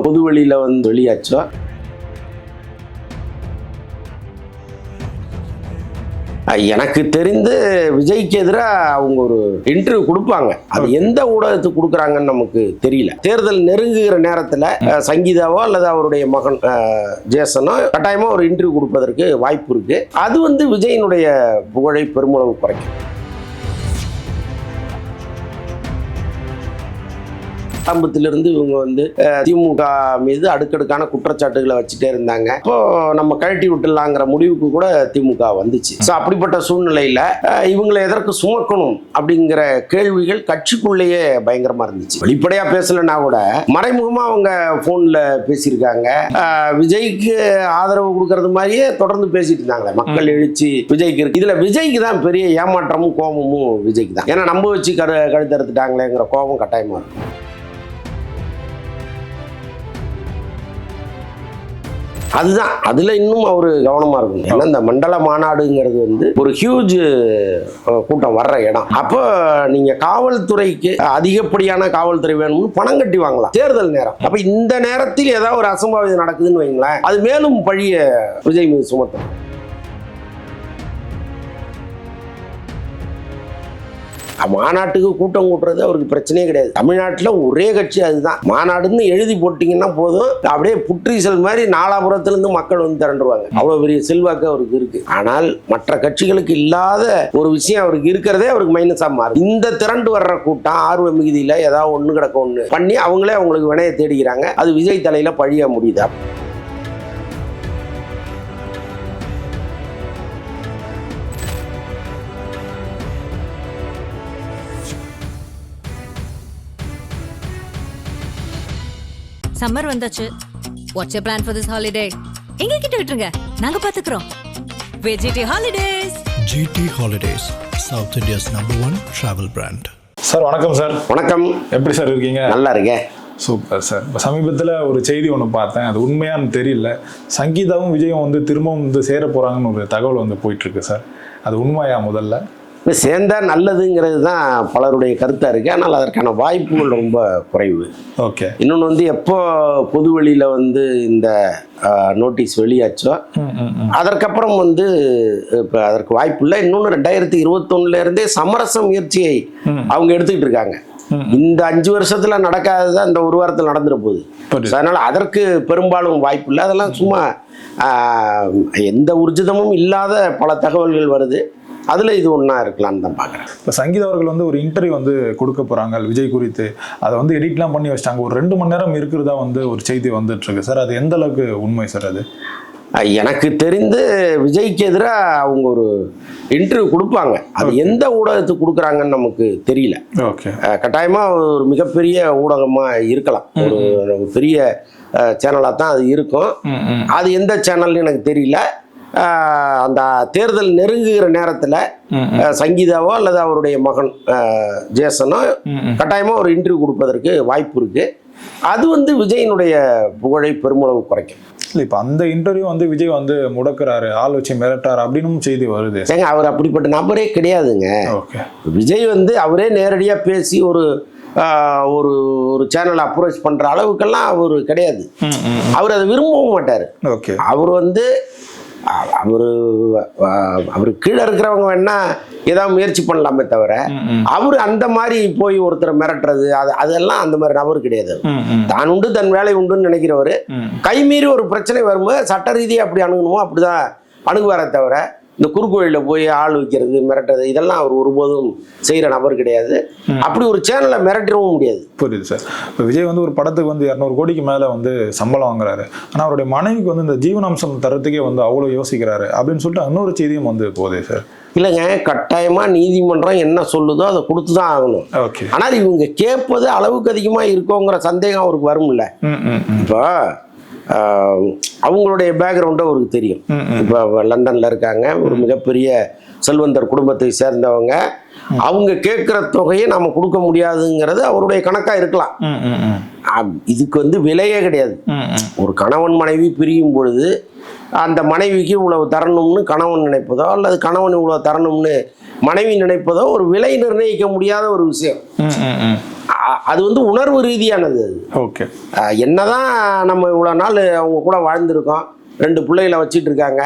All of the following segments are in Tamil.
பொது வெளியில வந்து வெளியாச்சோ எனக்கு தெரிந்து விஜய்க்கு எதிராக அவங்க ஒரு இன்டர்வியூ கொடுப்பாங்க. அது எந்த ஊடகத்துக்கு கொடுக்குறாங்கன்னு நமக்கு தெரியல. தேர்தல் நெருங்குகிற நேரத்தில் சங்கீதாவோ அல்லது அவருடைய மகன் ஜேசனோ கட்டாயமா ஒரு இன்டர்வியூ கொடுப்பதற்கு வாய்ப்பு இருக்கு. அது வந்து விஜயினுடைய புகழை பெருமளவு குறைக்கும். ஆரம்பத்திலிருந்து இவங்க வந்து திமுக மீது அடுக்கடுக்கான குற்றச்சாட்டுகளை வச்சுட்டே இருந்தாங்க. இப்போ நம்ம கழட்டி விட்டுலாங்கிற முடிவுக்கு கூட திமுக வந்துச்சு. ஸோ அப்படிப்பட்ட சூழ்நிலையில இவங்களை எதற்கு சுமக்கணும் அப்படிங்கிற கேள்விகள் கட்சிக்குள்ளேயே பயங்கரமா இருந்துச்சு. வெளிப்படையா பேசலன்னா கூட மறைமுகமா அவங்க போன்ல பேசியிருக்காங்க. விஜய்க்கு ஆதரவு கொடுக்கறது மாதிரியே தொடர்ந்து பேசிட்டு இருந்தாங்களே. மக்கள் எழுச்சி விஜய்க்கு இருக்கு. இதுல விஜய்க்கு தான் பெரிய ஏமாற்றமும் கோபமும் விஜய்க்கு தான். ஏன்னா நம்ப வச்சு கழுத்தறுத்துட்டாங்களேங்கிற கோபம் கட்டாயமா இருக்கும். அதுதான் அதுல இன்னும் அவரு கவனமா இருக்கணும். ஏன்னா இந்த மண்டல மாநாடுங்கிறது வந்து ஒரு ஹியூஜ் கூட்டம் வர்ற இடம். அப்போ நீங்க காவல்துறைக்கு அதிகப்படியான காவல்துறை வேணும்னு பணம் கட்டி வாங்கலாம் தேர்தல் நேரம். அப்ப இந்த நேரத்தில் ஏதாவது ஒரு அசம்பாவிதம் நடக்குதுன்னு வைங்களேன், அது மேலும் பழிய விஜய் மீது சுமத்தும். மாநாட்டுக்கு கூட்டம் கூட்டுறது அவருக்கு பிரச்சனையே கிடையாது. தமிழ்நாட்டில் ஒரே கட்சி அதுதான். மாநாடுன்னு எழுதி போட்டீங்கன்னா போதும், அப்படியே புற்றீசல் மாதிரி நாலாபுரத்திலிருந்து மக்கள் வந்து திரண்டுருவாங்க. அவ்வளவு பெரிய செல்வாக்கு அவருக்கு இருக்கு. ஆனால் மற்ற கட்சிகளுக்கு இல்லாத ஒரு விஷயம் அவருக்கு இருக்கிறதே அவருக்கு மைனஸா மாறும். இந்த திரண்டு வர்ற கூட்டம் ஆர்வ மிகுதியில ஏதாவது ஒண்ணு கிடக்க ஒண்ணு பண்ணி அவங்களே அவங்களுக்கு வினையை தேடிக்கிறாங்க. அது விஜய் தலையில பழிய முடியுதா? சம்மர் வந்தாச்சு. What's your plan for this holiday? எங்க கிட்ட விட்டுருங்க, நாங்க பாத்துக்கிறோம். VGD holidays. GT Holidays, South India's #1 travel brand. Sir வணக்கம் சார். வணக்கம். எப்படி சார் இருக்கீங்க? நல்லா இருக்கேன். Super sir. இப்போ சமீபத்தில் ஒரு செய்தி ஒன்று பார்த்தேன், அது உண்மையானு தெரியல. சங்கீதாவும் விஜயும் வந்து திரும்பவும் வந்து சேர போகிறாங்கன்னு ஒரு தகவல் வந்து போயிட்டுருக்கு சார். அது உண்மையா? முதல்ல சேர்ந்தா நல்லதுங்கிறது தான் பலருடைய கருத்தாக இருக்குது. ஆனால் அதற்கான வாய்ப்புகள் ரொம்ப குறைவு. ஓகே. இன்னொன்று வந்து எப்போ பொது வெளியில் வந்து இந்த நோட்டீஸ் வெளியாச்சோ அதற்கப்புறம் வந்து இப்போ அதற்கு வாய்ப்பு இல்லை. இன்னொன்று 2021 சமரச முயற்சியை அவங்க எடுத்துக்கிட்டு இருக்காங்க. இந்த 5 வருஷத்துல நடக்காததான் இந்த ஒரு வாரத்தில் நடந்துட போகுது. அதனால அதற்கு பெரும்பாலும் வாய்ப்பு இல்லை. அதெல்லாம் சும்மா எந்த ஊர்ஜிதமும் இல்லாத பல தகவல்கள் வருது. அதில் இது ஒன்றா இருக்கலாம்னு தான் பார்க்குறேன். இப்போ சங்கீதா அவர்கள் வந்து ஒரு இன்டர்வியூ வந்து கொடுக்க போகிறாங்க விஜய் குறித்து. அதை வந்து எடிட்லாம் பண்ணி வச்சிட்டாங்க. ஒரு 2 மணி நேரம் இருக்கிறதா வந்து ஒரு செய்தி வந்துட்டு இருக்கு சார். அது எந்த அளவுக்கு உண்மை சார்? அது எனக்கு தெரிந்து விஜய்க்கு எதிராக அவங்க ஒரு இன்டர்வியூ கொடுப்பாங்க. அது எந்த ஊடகத்துக்கு கொடுக்குறாங்கன்னு நமக்கு தெரியல. ஓகே. கட்டாயமாக ஒரு மிகப்பெரிய ஊடகமாக இருக்கலாம். ஒரு பெரிய சேனலாக தான் அது இருக்கும். அது எந்த சேனல்னு எனக்கு தெரியல. அந்த தேர்தல் நெருங்குகிற நேரத்தில் சங்கீதாவோ அல்லது அவருடைய மகன் ஜேசனோ கட்டாயமாக ஒரு இன்டர்வியூ கொடுப்பதற்கு வாய்ப்பு இருக்கு. அது வந்து விஜயினுடைய புகழை பெருமளவு குறைக்கும். இல்லை, இப்போ அந்த இன்டர்வியூ வந்து விஜய் வந்து முடக்கிறாரு, ஆள் வச்சு மிரட்டாரு அப்படின்னு செய்தி வருது. ஏங்க அவர் அப்படிப்பட்ட நபரே கிடையாதுங்க. ஓகே. விஜய் வந்து அவரே நேரடியாக பேசி ஒரு ஒரு சேனலை அப்ரோச் பண்ணுற அளவுக்கெல்லாம் அவர் கிடையாது. அவர் அதை விரும்பவும் மாட்டார். ஓகே. அவர் வந்து அவரு கீழே இருக்கிறவங்க வேணா ஏதாவது முயற்சி பண்ணலாமே தவிர அவரு அந்த மாதிரி போய் ஒருத்தரை மிரட்டுறது அதெல்லாம் அந்த மாதிரி நபர் கிடையாது. தான் உண்டு தன் வேலை உண்டுன்னு நினைக்கிறவரு கைமீறி ஒரு பிரச்சனை வரும்போது சட்ட ரீதியாக அப்படி அணுகணுமோ அப்படிதான் அணுகுவாரே தவிர இந்த குறுக்கோயிலில் போய் ஆள் வைக்கிறது மிரட்டுறது இதெல்லாம் அவர் ஒருபோதும் செய்கிற நபர் கிடையாது. அப்படி ஒரு சேனலை மிரட்டவும் முடியாது. புரியுது சார். இப்போ விஜய் வந்து ஒரு படத்துக்கு வந்து 200 கோடிக்கு மேலே வந்து சம்பளம் வாங்குறாரு. ஆனால் அவருடைய மனைவிக்கு வந்து இந்த ஜீவனாம்சம் தரத்துக்கே வந்து அவ்வளோ யோசிக்கிறாரு அப்படின்னு சொல்லிட்டு இன்னொரு செய்தியும் வந்து போதே சார். இல்லைங்க, கட்டாயமாக நீதிமன்றம் என்ன சொல்லுதோ அதை கொடுத்து தான் ஆகணும். ஓகே. ஆனால் இவங்க கேட்பது அளவுக்கு அதிகமாக இருக்கோங்கிற சந்தேகம் அவருக்கு வரும்ல. இப்போ அவங்களுடைய பேக்ரவுண்டை அவருக்கு தெரியும். இப்போ லண்டன்ல இருக்காங்க, ஒரு மிகப்பெரிய செல்வந்தர் குடும்பத்தை சேர்ந்தவங்க. அவங்க கேட்குற தொகையை நம்ம கொடுக்க முடியாதுங்கிறது அவருடைய கணக்காக இருக்கலாம். இதுக்கு வந்து விலையே கிடையாது. ஒரு கணவன் மனைவி பிரியும் பொழுது அந்த மனைவிக்கு இவ்வளவு தரணும்னு கணவன் நினைப்பதோ அல்லது கணவன் இவ்வளவு தரணும்னு மனைவி நினைப்பதோ ஒரு விலை நிர்ணயிக்க முடியாத ஒரு விஷயம். அது வந்து உணர்வு ரீதியானது அது. ஓகே. என்னதான் நம்ம இவ்வளோ நாள் அவங்க கூட வாழ்ந்திருக்கோம், 2 பிள்ளைகளை வச்சிட்டு இருக்காங்க,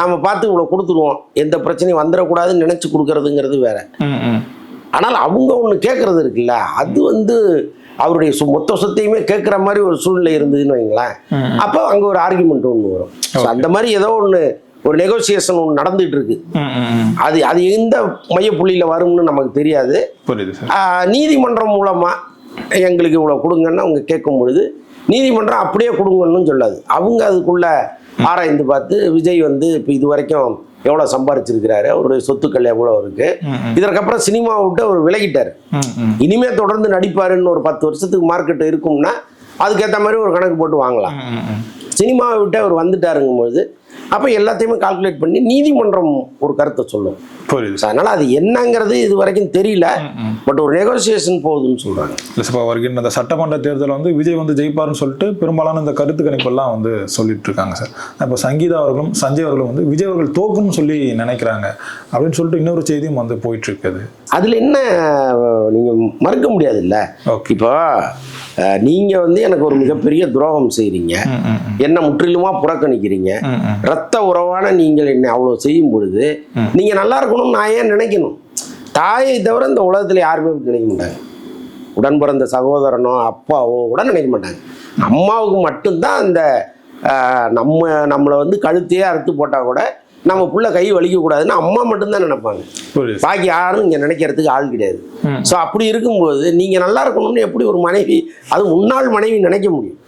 நாம பார்த்து இவ்வளோ கொடுத்துருவோம், எந்த பிரச்சனையும் வந்துடக்கூடாதுன்னு நினைச்சு கொடுக்கறதுங்கிறது வேற. ஆனால் அவங்க ஒன்று கேட்கறது இருக்குல்ல, அது வந்து அவருடைய மொத்த சொத்தையுமே கேட்குற மாதிரி ஒரு சூழ்நிலை இருந்ததுன்னு வைங்களேன், அப்போ அங்கே ஒரு ஆர்குமெண்ட் ஒன்று வரும். ஸோ அந்த மாதிரி ஏதோ ஒன்று ஒரு நெகோசியேஷன் ஒன்று நடந்துட்டு இருக்கு. அது அது எந்த மையப்புள்ளியில் வரும்னு நமக்கு தெரியாது. நீதிமன்றம் மூலமா எங்களுக்கு இவ்வளோ கொடுங்கன்னு அவங்க கேட்கும் பொழுது நீதிமன்றம் அப்படியே கொடுங்கன்னு சொல்லாது. அவங்க அதுக்குள்ள ஆராய்ந்து பார்த்து விஜய் வந்து இப்போ இது வரைக்கும் எவ்வளோ சம்பாரிச்சிருக்கிறாரு, அவருடைய சொத்துக்கள் எவ்வளோ இருக்கு, இதற்கப்புறம் சினிமாவை விட்டு அவர் விலகிட்டார், இனிமே தொடர்ந்து நடிப்பாருன்னு ஒரு 10 வருஷத்துக்கு மார்க்கெட் இருக்கும்னா அதுக்கேற்ற மாதிரி ஒரு கணக்கு போட்டு வாங்கலாம். சினிமாவை விட்டு அவர் வந்துட்டாருங்கும் போது அப்போ எல்லாத்தையுமே கால்குலேட் பண்ணி நீதிமன்றம் ஒரு கருத்தை சொல்லும். அதனால அது என்னங்கிறது இது வரைக்கும் தெரியல, பட் ஒரு நெகோசியேஷன் போகுதுன்னு சொல்றாங்க. வருகின்ற அந்த சட்டமன்ற தேர்தலில் வந்து விஜய் வந்து ஜெயிப்பாருன்னு சொல்லிட்டு பெரும்பாலான இந்த கருத்து கணிப்பெல்லாம் வந்து சொல்லிட்டு இருக்காங்க சார். இப்போ சங்கீதா அவர்களும் சஞ்சய் அவர்களும் வந்து விஜய் அவர்கள் தோக்குன்னு சொல்லி நினைக்கிறாங்க அப்படின்னு சொல்லிட்டு இன்னொரு செய்தியும் வந்து போயிட்டு இருக்குது. அதுல என்ன நீங்க மறுக்க முடியாது இல்ல. இப்போ நீங்க வந்து எனக்கு ஒரு மிகப்பெரிய துரோகம் செய்றீங்க, என்ன முற்றிலுமா புறக்கணிக்கிறீங்க, ரத்த உறவான நீங்கள் என்னை அவ்வளவு செய்யும் பொழுது நீங்க நல்லா இருக்கணும்னு நான் ஏன் நினைக்கணும்? தாயை தவிர இந்த உலகத்துல யாருமே நினைக்க மாட்டாங்க. உடன் பிறந்த சகோதரனோ அப்பாவோ கூட நினைக்க மாட்டாங்க. அம்மாவுக்கு மட்டும்தான் அந்த நம்மளை வந்து கழுத்தையே அறுத்து போட்டா கூட நம்ம புள்ள கை வலிக்க கூடாதுன்னு அம்மா மட்டும்தான் நினைப்பாங்க. பாக்கி யாரும் இங்க நினைக்கிறதுக்கு ஆள் கிடையாது. ஸோ அப்படி இருக்கும்போது நீங்க நல்லா இருக்கணும்னு எப்படி ஒரு மனைவி, அது முன்னாள் மனைவி நினைக்க முடியும்?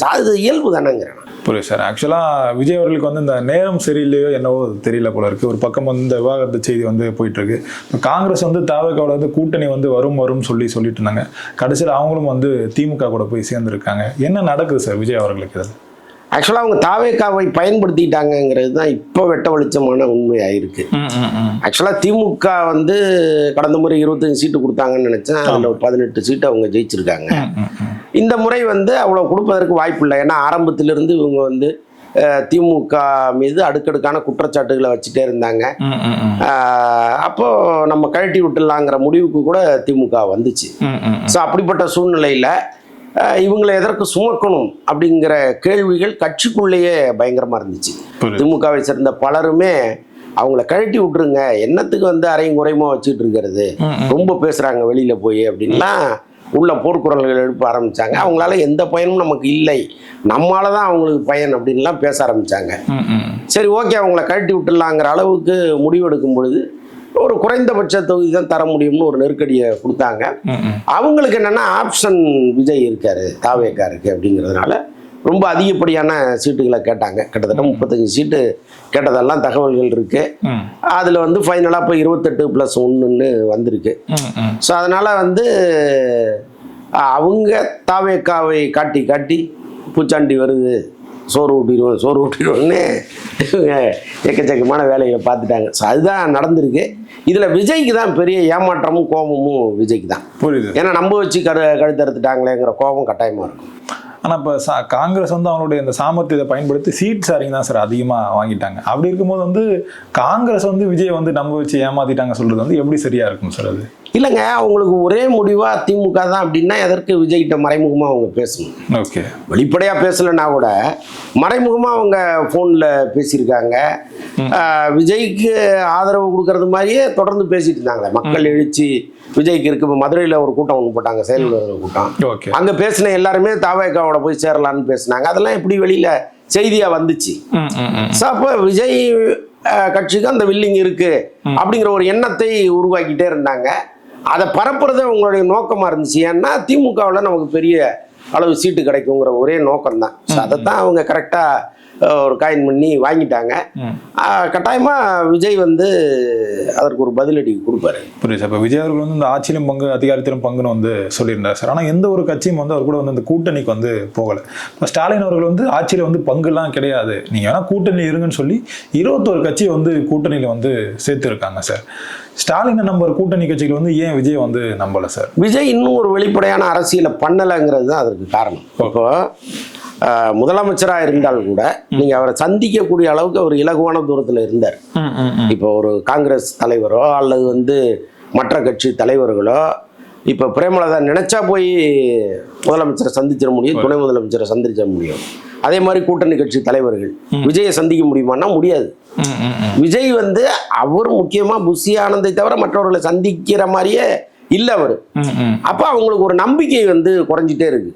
அது இயல்பு தானேங்கிறேன். புரியுது சார். ஆக்சுவலாக விஜய் அவர்களுக்கு வந்து இந்த நேரம் சரியில்லையோ என்னவோ தெரியல போல இருக்கு. ஒரு பக்கம் வந்து இந்த விவாகரத்து செய்தி வந்து போயிட்டு இருக்கு. இப்போ காங்கிரஸ் வந்து தவிகோட வந்து கூட்டணி வந்து வரும் சொல்லிட்டு இருந்தாங்க. கடைசியில் அவங்களும் வந்து திமுக கூட போய் சேர்ந்துருக்காங்க. என்ன நடக்குது சார் விஜய் அவர்களுக்கு? இதில் ஆக்சுவலாக அவங்க தாவேக்காவை பயன்படுத்திட்டாங்கிறது தான் இப்போ வெட்ட வெளிச்சமான உண்மையாயிருக்கு. ஆக்சுவலாக திமுக வந்து கடந்த முறை 25 சீட்டு கொடுத்தாங்கன்னு நினைச்சேன், அதில் 18 சீட்டு அவங்க ஜெயிச்சிருக்காங்க. இந்த முறை வந்து அவ்வளோ கொடுப்பதற்கு வாய்ப்பு இல்லை. ஏன்னா ஆரம்பத்திலிருந்து இவங்க வந்து திமுக மீது அடுக்கடுக்கான குற்றச்சாட்டுகளை வச்சுட்டே இருந்தாங்க. அப்போ நம்ம கழட்டி விட்டுலாங்கிற முடிவுக்கு கூட திமுக வந்துச்சு. ஸோ அப்படிப்பட்ட சூழ்நிலையில் இவங்களை எதற்கு சுமக்கணும் அப்படிங்கிற கேள்விகள் கட்சிக்குள்ளேயே பயங்கரமா இருந்துச்சு. திமுகவை சேர்ந்த பலருமே அவங்கள கழட்டி விட்டுருங்க, என்னத்துக்கு வந்து அரையும் குறையுமா வச்சுட்டு இருக்கிறது, ரொம்ப பேசுறாங்க வெளியில போய் அப்படின்லாம் உள்ள போர்க்குரல்கள் எழுப்ப ஆரம்பிச்சாங்க. அவங்களால எந்த பயனும் நமக்கு இல்லை, நம்மளாலதான் அவங்களுக்கு பயன் அப்படின்லாம் பேச ஆரம்பிச்சாங்க. சரி ஓகே, அவங்கள கழட்டி விட்டுலாங்கிற அளவுக்கு முடிவெடுக்கும் பொழுது ஒரு குறைந்தபட்ச தொகுதி தான் தர முடியும்னு ஒரு நெருக்கடியை கொடுத்தாங்க. அவங்களுக்கு என்னன்னா ஆப்ஷன் விஜய் இருக்காரு, தாவேக்கா இருக்கு அப்படிங்கிறதுனால ரொம்ப அதிகப்படியான சீட்டுகளை கேட்டாங்க. கிட்டத்தட்ட 35 சீட்டு கேட்டதெல்லாம் தகவல்கள் இருக்கு. அதுல வந்து ஃபைனலா இப்போ 28+1 வந்திருக்கு. ஸோ அதனால வந்து அவங்க தாவேக்காவை காட்டி காட்டி பூச்சாண்டி வருது, சோறு ஊட்டிடுவோன்னு எக்கச்சக்கமான வேலைகளை பார்த்துட்டாங்க. ஸோ அதுதான் நடந்திருக்கு. இதில் விஜய்க்கு தான் பெரிய ஏமாற்றமும் கோபமும் விஜய்க்கு தான். புரியுது. ஏன்னா நம்ப வச்சு கழுத்தறுத்துட்டாங்களேங்கிற கோபம் கட்டாயமாக இருக்கும். ஆனால் இப்போ காங்கிரஸ் வந்து அவங்களுடைய இந்த சாமர்த்தியத்தை பயன்படுத்தி சீட் ஷேரிங் தான் சார் அதிகமாக வாங்கிட்டாங்க. அப்படி இருக்கும்போது வந்து காங்கிரஸ் வந்து விஜய் வந்து நம்ப வச்சு ஏமாத்திட்டாங்க சொல்கிறது வந்து எப்படி சரியா இருக்கும் சார்? அது இல்லைங்க, அவங்களுக்கு ஒரே முடிவாக திமுக தான் அப்படின்னா எதற்கு விஜய்கிட்ட மறைமுகமாக அவங்க பேசணும்? ஓகே, வெளிப்படையாக பேசலைன்னா கூட மறைமுகமாக அவங்க ஃபோனில் பேசியிருக்காங்க. விஜய்க்கு ஆதரவு கொடுக்கறது மாதிரியே தொடர்ந்து பேசிட்டு இருந்தாங்களே. மக்கள் எழுச்சி விஜய்க்கு இருக்கு. இப்போ மதுரையில் ஒரு கூட்டம் ஒன்று போட்டாங்க, செயல்வீரர்கள் கூட்டம். ஓகே, அங்கே பேசின எல்லாருமே தாவேக்காவோட போய் சேரலான்னு பேசினாங்க. அதெல்லாம் எப்படி வெளியில் செய்தியாக வந்துச்சு. ஸோ அப்போ விஜய் கட்சிக்கு அந்த வில்லிங் இருக்கு அப்படிங்கிற ஒரு எண்ணத்தை உருவாக்கிட்டே இருந்தாங்க. அதை பரப்புறது அவங்களுடைய நோக்கமா இருந்துச்சு. ஏன்னா திமுகவில் நமக்கு பெரிய அளவு சீட்டு கிடைக்குங்கிற ஒரே நோக்கம் தான். அதைத்தான் அவங்க கரெக்டா ஒரு காயின் பண்ணி வாங்கிட்டாங்க. கட்டாயமா விஜய் வந்து அதற்கு ஒரு பதிலடி கொடுப்பாரு. புரியுது சார். இப்போ விஜய் அவர்கள் வந்து இந்த ஆட்சியிலும் பங்கு அதிகாரத்திலும் பங்குன்னு வந்து சொல்லியிருந்தார் சார். ஆனால் எந்த ஒரு கட்சியும் வந்து அவர் கூட வந்து இந்த கூட்டணிக்கு வந்து போகலை. இப்போ ஸ்டாலின் அவர்கள் வந்து ஆட்சியில் வந்து பங்குலாம் கிடையாது, நீங்கள் வேணால் கூட்டணி இருங்கன்னு சொல்லி 21 கட்சியை வந்து கூட்டணியில் வந்து சேர்த்துருக்காங்க சார். ஸ்டாலினை நம்பர் கூட்டணி கட்சிகள் வந்து ஏன் விஜய் வந்து நம்பலை சார்? விஜய் இன்னும் ஒரு வெளிப்படையான அரசியலை பண்ணலைங்கிறது தான் அதற்கு காரணம். இப்போ முதலமைச்சராக இருந்தால் கூட நீங்க அவரை சந்திக்கக்கூடிய அளவுக்கு அவர் இலகுவான தூரத்தில் இருந்தார். இப்போ ஒரு காங்கிரஸ் தலைவரோ அல்லது வந்து மற்ற கட்சி தலைவர்களோ இப்போ பிரேமலதா நினைச்சா போய் முதலமைச்சரை சந்திச்சிட முடியும், துணை முதலமைச்சரை சந்திச்சிட முடியும். அதே மாதிரி கூட்டணி கட்சி தலைவர்கள் விஜயை சந்திக்க முடியுமான்னா முடியாது. விஜய் வந்து அவர் முக்கியமா புஷி ஆனந்தை தவிர மற்றவர்களை சந்திக்கிற மாதிரியே இல்லை அவர். அப்போ அவங்களுக்கு ஒரு நம்பிக்கை வந்து குறைஞ்சிட்டே இருக்கு.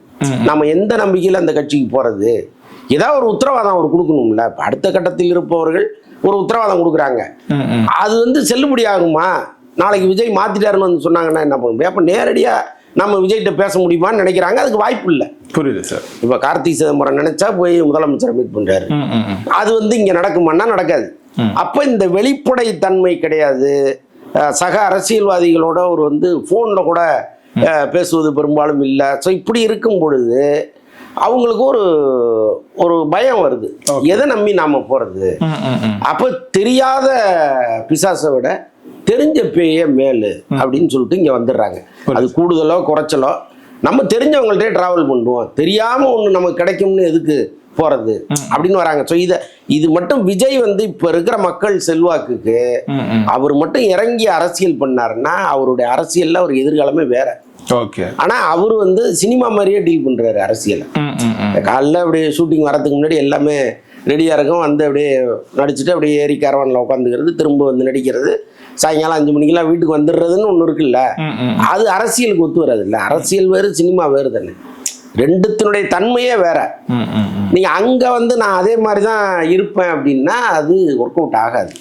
நம்ம எந்த நம்பிக்கையில் அந்த கட்சிக்கு போறது, ஏதாவது ஒரு உத்தரவாதம் அவர் கொடுக்கணும்ல. அடுத்த கட்டத்தில் இருப்பவர்கள் ஒரு உத்தரவாதம் கொடுக்குறாங்க, அது வந்து செல்லுபடி ஆகுமா? நாளைக்கு விஜய் மாத்திட்டாருன்னு வந்து சொன்னாங்கன்னா என்ன பண்ண முடியும்? அப்போ நேரடியாக நம்ம விஜய்கிட்ட பேச முடியுமான்னு நினைக்கிறாங்க. அதுக்கு வாய்ப்பு இல்லை. புரியுது சார். இப்போ கார்த்திக் சிதம்பரம் நினைச்சா போய் முதலமைச்சரை மீட் பண்றாரு, அது வந்து இங்க நடக்குமான்னா நடக்காது. அப்போ இந்த வெளிப்படை தன்மை கிடையாது. சக அரசியல்வாதிகளோட ஒரு வந்து போன்ல கூட பேசுவது பெரும்பாலும் இல்லை. ஸோ இப்படி இருக்கும் பொழுது அவங்களுக்கு ஒரு பயம் வருது, எதை நம்பி நாம போறது? அப்போ தெரியாத பிசாசை விட தெரிஞ்ச பேய மேலு அப்படின்னு சொல்லிட்டு இங்க வந்துடுறாங்க. அது கூடுதலோ குறைச்சலோ நம்ம தெரிஞ்சவங்கள்ட்டே டிராவல் பண்ணுவோம், தெரியாம ஒண்ணு நமக்கு கிடைக்கும்னு எதுக்கு போறது அப்படின்னு வராங்க. ஸோ இது மட்டும் விஜய் வந்து இப்ப இருக்கிற மக்கள் செல்வாக்குக்கு அவர் மட்டும் இறங்கி அரசியல் பண்ணாருன்னா அவருடைய அரசியல்ல ஒரு எதிர்காலமே வேற. ஆனா அவரு வந்து சினிமா மாதிரியே டீல் பண்றாரு அரசியலை. காலைல அப்படியே ஷூட்டிங் வரதுக்கு முன்னாடி எல்லாமே ரெடியா இருக்கும், வந்து அப்படியே நடிச்சுட்டு அப்படியே ஏறி கேரவான்ல உட்காந்துக்கிறது, திரும்ப வந்து நடிக்கிறது, சாயங்காலம் 5 மணிக்கெல்லாம் வீட்டுக்கு வந்துடுறதுன்னு ஒண்ணு இருக்குல்ல. அது அரசியலுக்கு ஒத்து வராது இல்ல. அரசியல் வேறு, சினிமா வேறு தானே, ரெண்டுத்தினுடைய தன்மையே வேற. நீங்க அங்க வந்து நான் அதே மாதிரிதான் இருப்பேன் அப்படின்னா அது ஒர்க் அவுட் ஆகாது.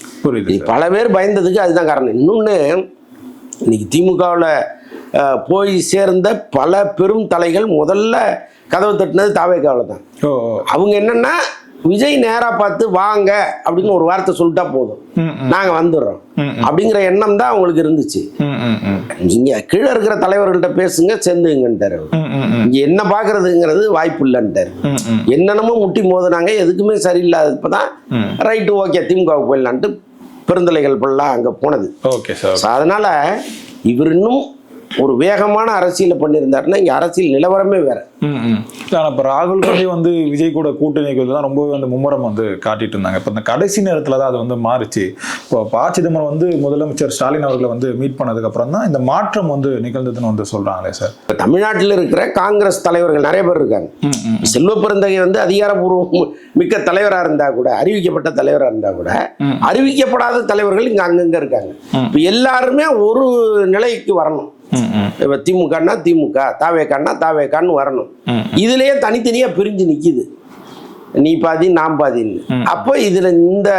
பல பேர் பயந்ததுக்கு அதுதான் காரணம். இன்னொன்னு, இன்னைக்கு திமுகவில் போய் சேர்ந்த பல பெரும் தலைகள் முதல்ல கதவு தட்டினது தாவேக்காவில் தான். அவங்க என்னன்னா விஜய் நேரா பார்த்து வாங்க அப்படின்னு ஒரு வார்த்தை சொல்லிட்டா போதும், நாங்க வந்துடுறோம் அப்படிங்கிற எண்ணம் தான் அவங்களுக்கு இருந்துச்சு. நீங்க கீழே இருக்கிற தலைவர்கள்ட்ட பேசுங்க, சேர்ந்துங்கன்ட்டாரு. இங்க என்ன பாக்குறதுங்கிறது வாய்ப்பு இல்லைன்ட்டாரு. என்னென்னமோ முட்டி மோதினாங்க, எதுக்குமே சரியில்லாதப்பதான் ரைட்டு ஓகே திமுகவுக்கு போயிடலான்ட்டு பெருந்தலைகள் ஃபுல்லாக அங்கே போனது. அதனால இவர் இன்னும் ஒரு வேகமான அரசியலை பண்ணியிருந்தாருன்னா இங்கே அரசியல் நிலவரமே வேற. இப்போ ராகுல் காந்தி வந்து விஜய் கூட கூட்டணி தான் ரொம்பவே வந்து மும்முரம் வந்து காட்டிட்டு இருந்தாங்க. இப்போ இந்த கடைசி நேரத்தில் தான் அது வந்து மாறிச்சு. இப்போ ப. சிதம்பரம் வந்து முதலமைச்சர் ஸ்டாலின் அவர்களை வந்து மீட் பண்ணதுக்கு அப்புறம் தான் இந்த மாற்றம் வந்து நிகழ்ந்ததுன்னு வந்து சொல்றாங்களே சார். தமிழ்நாட்டில் இருக்கிற காங்கிரஸ் தலைவர்கள் நிறைய பேர் இருக்காங்க. செல்வ பெருந்தகை வந்து அதிகாரப்பூர்வ மிக்க தலைவராக இருந்தா கூட, அறிவிக்கப்பட்ட தலைவராக இருந்தா கூட, அறிவிக்கப்படாத தலைவர்கள் இங்க அங்கங்க இருக்காங்க. இப்போ எல்லாருமே ஒரு நிலைக்கு வரணும். இப்ப திமுகன்னா திமுக, தாவேக்கான்னா தாவேக்கான்னு வரணும். இதுலயே தனித்தனியா பிரிஞ்சு நிக்குது, நீ பாதி நான் பாதின்னு. அப்போ இதுல இந்த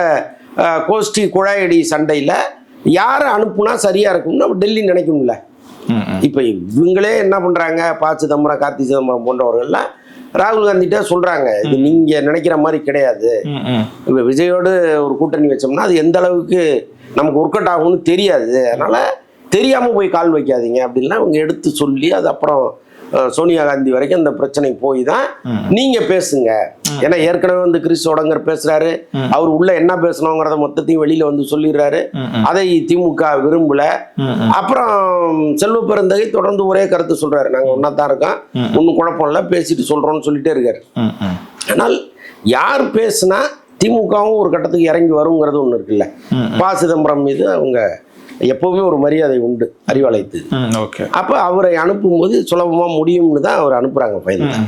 கோஷ்டி குழாயடி சண்டையில யாரை அனுப்புனா சரியா இருக்கும்னு டெல்லி நினைக்கும்ல. இப்ப இவங்களே என்ன பண்றாங்க, ப. சிதம்பரம், கார்த்திக் சிதம்பரம் போன்றவர்கள்லாம் ராகுல் காந்திகிட்ட சொல்றாங்க, இது நீங்க நினைக்கிற மாதிரி கிடையாது. இப்ப விஜயோடு ஒரு கூட்டணி வச்சோம்னா அது எந்த அளவுக்கு நமக்கு ஒர்க் அவுட் ஆகும்னு தெரியாது, அதனால தெரியாம போய் கால் வைக்காதீங்க அப்படின்லாம் அவங்க எடுத்து சொல்லி, அது அப்புறம் சோனியா காந்தி வரைக்கும் அந்த பிரச்சனை போய் தான் நீங்க பேசுங்க. ஏன்னா ஏற்கனவே வந்து கிறிஸ் ஒடங்கர் பேசுறாரு, அவர் உள்ள என்ன பேசணுங்கிறத மொத்தத்தையும் வெளியில வந்து சொல்லிடுறாரு. அதை திமுக விரும்பல. அப்புறம் செல்வ பெருந்தகை தொடர்ந்து ஒரே கருத்து சொல்றாரு, நாங்க ஒன்னாதான் இருக்கோம், ஒன்னும் குழப்பம் இல்லை, பேசிட்டு சொல்றோம்னு சொல்லிட்டே இருக்காரு. ஆனால் யார் பேசுனா திமுகவும் ஒரு கட்டத்துக்கு இறங்கி வருங்கிறது ஒண்ணு இருக்குல்ல. ப. சிதம்பரம் மீது அவங்க எப்பவுமே ஒரு மரியாதை உண்டு, அறிவாலயத்து. அப்ப அவரை அனுப்பும்போது சுலபமா முடியும்னு தான் அவர் அனுப்புறாங்க பையன்.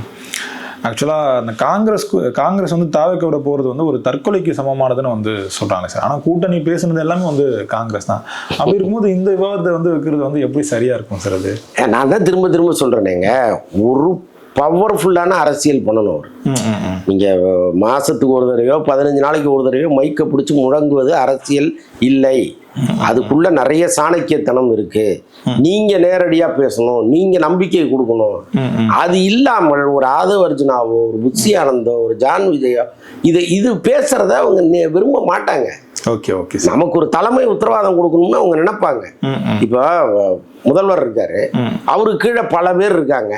ஆக்சுவலா அந்த காங்கிரஸ் வந்து தாவேக்காவோட போறது வந்து ஒரு தற்கொலைக்கு சமமானதுன்னு வந்து சொல்றாங்க சார். ஆனா கூட்டணி பேசுனது எல்லாமே வந்து காங்கிரஸ் தான். அப்படி இருக்கும்போது இந்த விவாதத்தை வந்து வைக்கிறது வந்து எப்படி சரியா இருக்கும் சார்? அது நான் தான் திரும்ப திரும்ப சொல்றேனேங்க, ஒரு பவர்ஃபுல்லான அரசியல் பண்ணணும் அவர். நீங்க மாசத்துக்கு ஒரு தடவையோ 15 நாளைக்கு ஒரு தடவையோ மைக்க பிடிச்சி முழங்குவது அரசியல் இல்லை. அதுக்குள்ள நிறைய சாணக்கியத்தனம் இருக்கு. நீங்க நேரடியா பேசணும், நீங்க நம்பிக்கை கொடுக்கணும். அது இல்லாமல் ஒரு ஆதவ அர்ஜுனாவோ, ஒரு புஷி ஆனந்தோ, ஒரு ஜான் விஜயோ இது பேசுறத அவங்க விரும்ப மாட்டாங்க. நமக்கு ஒரு தலைமை உத்தரவாதம் கொடுக்கணும்னு அவங்க நினைப்பாங்க. இப்ப முதல்வர் இருக்காரு, அவருக்கு கீழே பல பேர் இருக்காங்க,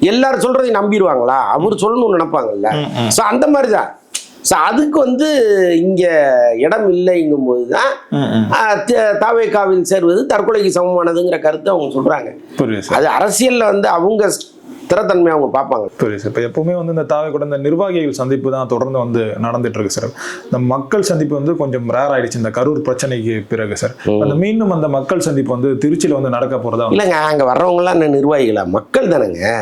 எல்லாரும் சொல்றதையும் நம்பிடுவாங்களா? அவர் சொல்லணும்னு நினைப்பாங்கல்ல. சோ அந்த மாதிரிதான். அதுக்கு வந்து இங்க இடம் இல்லைங்கும் போதுதான் தாவேக்காவில் சேர்வது தற்கொலைக்கு சமமானதுங்கிற கருத்தை அவங்க சொல்றாங்க. அது அரசியல்ல வந்து அவங்க திறத்தன்மையை அவங்க பார்ப்பாங்க. புரியுது சார். இப்போ எப்பவுமே வந்து இந்த தாவை கூட இந்த நிர்வாகிகள் சந்திப்பு தான் தொடர்ந்து வந்து நடந்துட்டு இருக்கு சார். இந்த மக்கள் சந்திப்பு வந்து கொஞ்சம் ரேர் ஆயிடுச்சு இந்த கரூர் பிரச்சனைக்கு பிறகு சார். அந்த மீண்டும் அந்த மக்கள் சந்திப்பு வந்து திருச்சியில வந்து நடக்க போறதா? இல்லைங்க, அங்க வர்றவங்கலாம் என்ன நிர்வாகிகளா? மக்கள் தானேங்க.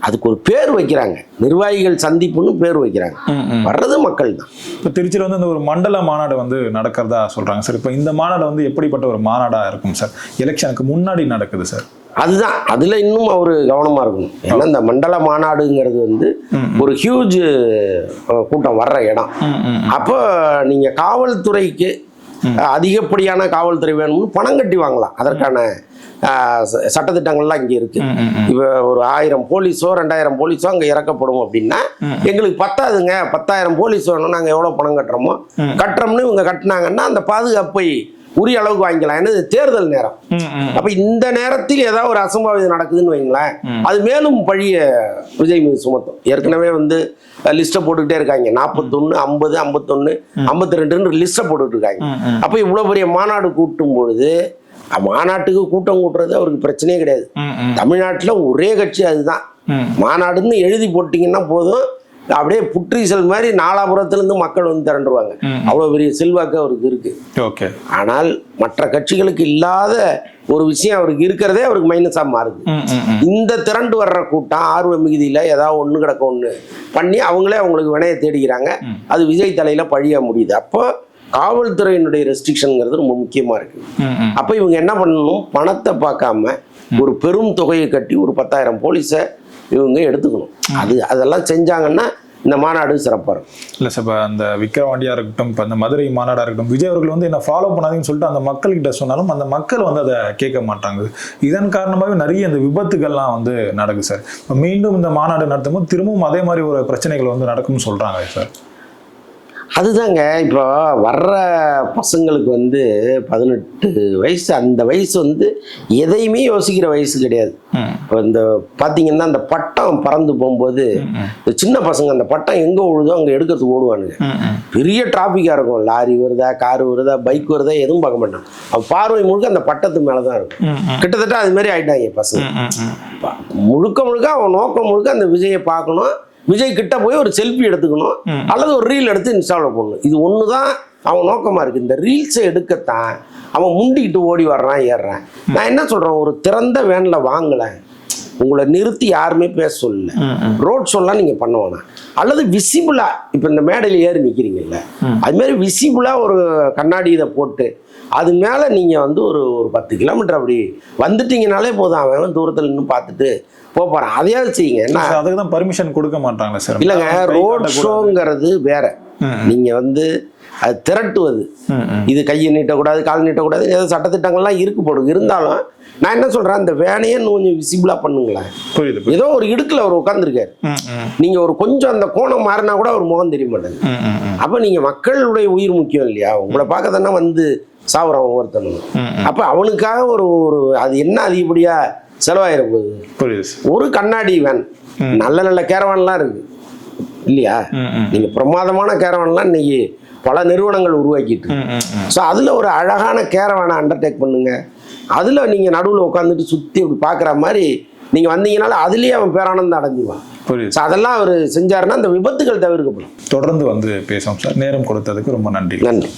அதுக்கு ஒரு பேர் வைக்கிறாங்க, நிர்வாகிகள் சந்திப்புன்னு பேர் வைக்கிறாங்க. வர்றது மக்கள் தான். இப்போ திருச்சியில் வந்து இந்த ஒரு மண்டல மாநாடு வந்து நடக்கிறதா சொல்றாங்க சார். இப்போ இந்த மாநாடு வந்து எப்படிப்பட்ட ஒரு மாநாடா இருக்கும் சார்? எலெக்ஷனுக்கு முன்னாடி நடக்குது சார். அதுதான், அதுல இன்னும் அவரு கவனமா இருக்கணும். ஏன்னா இந்த மண்டல மாநாடுங்கிறது வந்து ஒரு ஹியூஜ் கூட்டம் வர்ற இடம். அப்போ நீங்க காவல்துறைக்கு அதிகப்படியான காவல்துறை வேணும்னு பணம் கட்டி வாங்கலாம். அதற்கான சட்டத்திட்டங்கள்லாம் இங்கே இருக்கு. இப்போ ஒரு 1000 போலீஸோ 2000 போலீஸோ அங்கே இறக்கப்படும் அப்படின்னா எங்களுக்கு பத்தாதுங்க, 10,000 போலீஸ் வேணும், நாங்கள் எவ்வளோ பணம் கட்டுறோம்னு இவங்க கட்டினாங்கன்னா அந்த பாதுகாப்பை உரிய அளவுக்கு வாங்கிக்கலாம். ஏன்னா இது தேர்தல் நேரம். அப்ப இந்த நேரத்தில் ஏதாவது ஒரு அசம்பாவிதம் நடக்குதுன்னு வைங்களேன், அது மேலும் பழிய விஜய் மீது சுமத்தும். ஏற்கனவே வந்து லிஸ்ட்டை போட்டுக்கிட்டே இருக்காங்க. 41, 50, 51, 52 லிஸ்ட்டை போட்டுக்கிட்டு இருக்காங்க. அப்ப இவ்வளவு பெரிய மாநாடு கூட்டும் பொழுது மாநாட்டுக்கு கூட்டம் கூட்டுறது அவருக்கு பிரச்சனையே கிடையாது. தமிழ்நாட்டில் ஒரே கட்சி அதுதான். மாநாடுன்னு எழுதி போட்டீங்கன்னா போதும், அப்படியே புற்றீசல் மாதிரி நாலாபுரத்திலிருந்து மக்கள் வந்து திரண்டுருவாங்க. அவ்வளவு பெரிய செல்வாக்கு அவருக்கு இருக்கு. ஓகே. ஆனால் மற்ற கட்சிகளுக்கு இல்லாத ஒரு விஷயம் அவருக்கு இருக்கிறதே அவருக்கு மைனஸா மாறுது. இந்த திரண்டு வர்ற கூட்டம் ஆர்வ மிகுதியில ஏதாவது ஒண்ணு கிடக்க ஒண்ணு பண்ணி அவங்களே அவங்களுக்கு வினையை தேடிக்கிறாங்க. அது விஜய் தலையில பழிய முடியுது. அப்போ காவல்துறையினுடைய ரெஸ்ட்ரிக்ஷன்ங்கிறது ரொம்ப முக்கியமா இருக்கு. அப்ப இவங்க என்ன பண்ணணும், பணத்தை பார்க்காம ஒரு பெரும் தொகையை கட்டி ஒரு 10,000 போலீஸை இவங்க எடுத்துக்கணும். அதெல்லாம் செஞ்சாங்கன்னா இந்த மாநாடு சிறப்பாக இருக்கும். இல்லை சார், இப்போ அந்த விக்கிரவாண்டியாக இருக்கட்டும், இப்போ அந்த மதுரை மாநாடாக இருக்கட்டும், விஜய் அவர்கள் வந்து என்ன ஃபாலோ பண்ணாதீங்கன்னு சொல்லிட்டு அந்த மக்கள்கிட்ட சொன்னாலும் அந்த மக்கள் வந்து அதை கேட்க மாட்டாங்க. இதன் காரணமாகவே நிறைய இந்த விபத்துகள்லாம் வந்து நடக்குது சார். இப்போ மீண்டும் இந்த மாநாடு நடத்தும் போது திரும்பவும் அதே மாதிரி ஒரு பிரச்சனைகள் வந்து நடக்கும்னு சொல்கிறாங்க சார். அதுதாங்க, இப்போ வர்ற பசங்களுக்கு வந்து 18 வயசு, அந்த வயசு வந்து எதையுமே யோசிக்கிற வயசு கிடையாது. இப்போ இந்த பார்த்தீங்கன்னா அந்த பட்டம் பறந்து போகும்போது இந்த சின்ன பசங்க அந்த பட்டம் எங்கே விழுதோ அங்கே எடுக்கிறதுக்கு ஓடுவானுங்க. பெரிய டிராஃபிக்காக இருக்கும், லாரி வருதா, கார் வருதா, பைக் வருதா, எதுவும் பார்க்க மாட்டான். அவன் பார்வை முழுக்க அந்த பட்டத்து மேலே தான் இருக்கும். கிட்டத்தட்ட அது மாதிரி ஆயிட்டாங்க பசங்க. முழுக்க அவன் நோக்கம் முழுக்க அந்த விஜயை பார்க்கணும், விஜய் கிட்ட போய் ஒரு செல்ஃபி எடுத்துக்கணும், அல்லது ஒரு ரீல் எடுத்து இன்ஸ்டாவில் போடணும். இது ஒன்று தான் அவன் நோக்கமாக இருக்குது. இந்த ரீல்ஸை எடுக்கத்தான் அவன் முண்டிக்கிட்டு ஓடி வர்றான், ஏறுறான். நான் என்ன சொல்கிறேன், ஒரு திறந்த வேனில் வாங்கலை, உங்களை நிறுத்தி யாருமே பேச சொல்லல, ரோட் ஷோலாம் நீங்கள் பண்ண வேணாம். அல்லது விசிபிளாக இப்போ இந்த மேடையில் ஏறி நிற்கிறீங்கல்ல, அதுமாரி விசிபிளாக ஒரு கண்ணாடி இதை போட்டு அது மேலே நீங்கள் வந்து ஒரு 10 கிலோமீட்டர் அப்படி வந்துட்டீங்கனாலே போதும், அவன் தூரத்தில் நின்று பார்த்துட்டு போறான். அதையாவது செய்யுங்க. என்ன அதுக்கு தான் பர்மிஷன் கொடுக்க மாட்டாங்க சார். இல்லைங்க, ரோட் ஷோங்கிறது வேற. நீங்க வந்து அது திரட்டுவது, இது கையை நீட்டக்கூடாது, கால் நீட்டக்கூடாது, ஏதோ சட்டத்திட்டங்கள்லாம் இருக்கு போடுங்க. இருந்தாலும் நான் என்ன சொல்றேன், அந்த வேலையை கொஞ்சம் விசிபிளா பண்ணுங்களேன். ஏதோ ஒரு இடுக்குல அவர் உட்காந்துருக்காரு, நீங்க ஒரு கொஞ்சம் அந்த கோணம் மாறினா கூட அவர் முகம் தெரிய மாட்டாங்க. அப்ப நீங்க மக்களுடைய உயிர் முக்கியம் இல்லையா? உங்களை பார்க்க தானே வந்து சாவுறான் ஒவ்வொருத்தனும். அப்ப அவனுக்காக ஒரு அது என்ன அதிகப்படியா செலவாயிர போகுது. ஒரு கண்ணாடி வேன், நல்ல கேரவான்லாம் இருக்கு இல்லையா? நீங்க பிரமாதமான கேரவான்லாம் இன்னைக்கு பல நிறுவனங்கள் உருவாக்கிட்டு, ஸோ அதுல ஒரு அழகான கேரவானை அண்டர்டேக் பண்ணுங்க. அதுல நீங்க நடுவில் உட்காந்துட்டு சுத்தி அப்படி பாக்குற மாதிரி நீங்க வந்தீங்கனால அதுலயே அவன் பேரானந்தம் அடைஞ்சிருவான். அதெல்லாம் அவர் செஞ்சாருன்னா அந்த விபத்துகள் தவிர்க்கப்படும். தொடர்ந்து வந்து பேசுவோம் சார். நேரம் கொடுத்ததுக்கு ரொம்ப நன்றி. நன்றி.